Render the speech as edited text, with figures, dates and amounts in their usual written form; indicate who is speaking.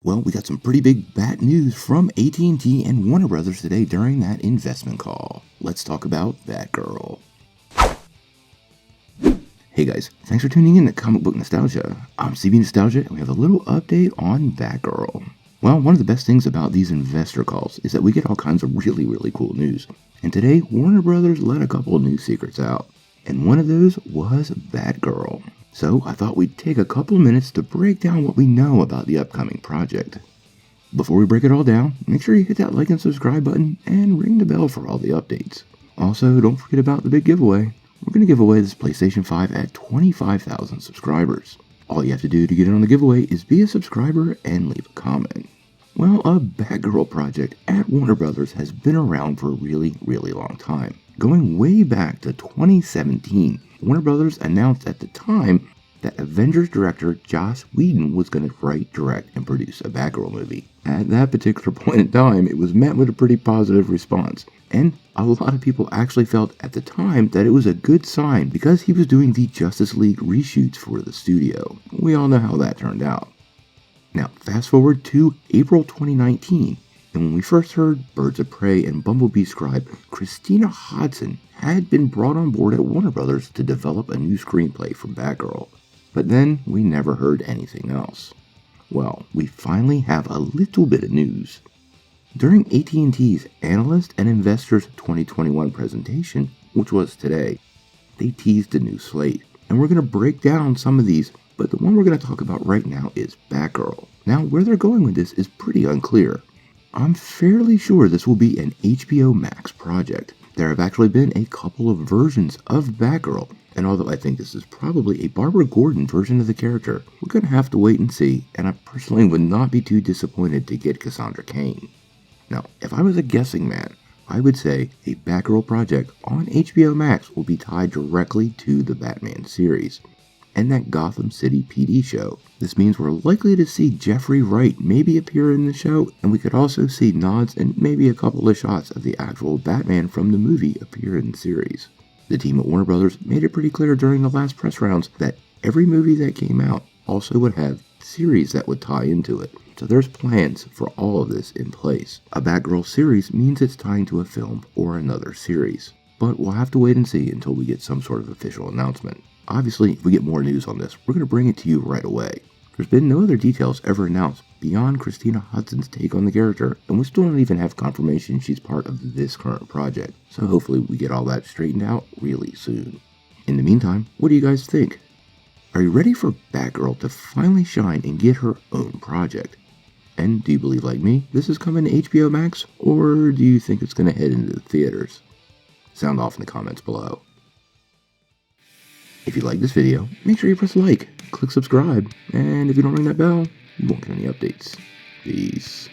Speaker 1: Well, we got some pretty big bat news from AT&T and Warner Brothers today during that investment call. Let's talk about Batgirl. Hey guys, thanks for tuning in to Comic Book Nostalgia. I'm CB Nostalgia and we have a little update on Batgirl. Well, one of the best things about these investor calls is that we get all kinds of really cool news. And today, Warner Brothers let a couple of new secrets out. And one of those was Batgirl. So I thought we'd take a couple of minutes to break down what we know about the upcoming project. Before we break it all down, make sure you hit that like and subscribe button and ring the bell for all the updates. Also, don't forget about the big giveaway. We're going to give away this PlayStation 5 at 25,000 subscribers. All you have to do to get in on the giveaway is be a subscriber and leave a comment. Well, a Batgirl project at Warner Brothers has been around for a really long time. Going way back to 2017, Warner Brothers announced at the time that Avengers director Joss Whedon was going to write, direct, and produce a Batgirl movie. At that particular point in time, it was met with a pretty positive response. And a lot of people actually felt at the time that it was a good sign because he was doing the Justice League reshoots for the studio. We all know how that turned out. Now, fast forward to April 2019, and when we first heard Birds of Prey and Bumblebee scribe Christina Hodson had been brought on board at Warner Brothers to develop a new screenplay for Batgirl. But then we never heard anything else. Well, we finally have a little bit of news. During AT&T's Analyst and Investors 2021 presentation, which was today, they teased a new slate. And we're going to break down some of these, but the one we're going to talk about right now is Batgirl. Now, where they're going with this is pretty unclear. I'm fairly sure this will be an HBOMax project. There have actually been a couple of versions of Batgirl, and although I think this is probably a Barbara Gordon version of the character, we're going to have to wait and see, and I personally would not be too disappointed to get Cassandra Cain. Now, if I was a guessing man, I would say a Batgirl project on HBO Max will be tied directly to the Batman series and that Gotham City PD show. This means we're likely to see Jeffery Wright maybe appear in the show, and we could also see nods and maybe a couple of shots of the actual Batman from the movie appear in the series. The team at Warner Brothers made it pretty clear during the last press rounds that every movie that came out also would have series that would tie into it. So there's plans for all of this in place. A Batgirl series means it's tying to a film or another series. But we'll have to wait and see until we get some sort of official announcement. Obviously, if we get more news on this, we're going to bring it to you right away. There's been no other details ever announced beyond Christina Hodson's take on the character, and we still don't even have confirmation she's part of this current project. So hopefully we get all that straightened out really soon. In the meantime, what do you guys think? Are you ready for Batgirl to finally shine and get her own project? And do you believe, like me, this is coming to HBO Max, or do you think it's going to head into the theaters? Sound off in the comments below. If you like this video, make sure you press like, click subscribe, and if you don't ring that bell, you won't get any updates. Peace.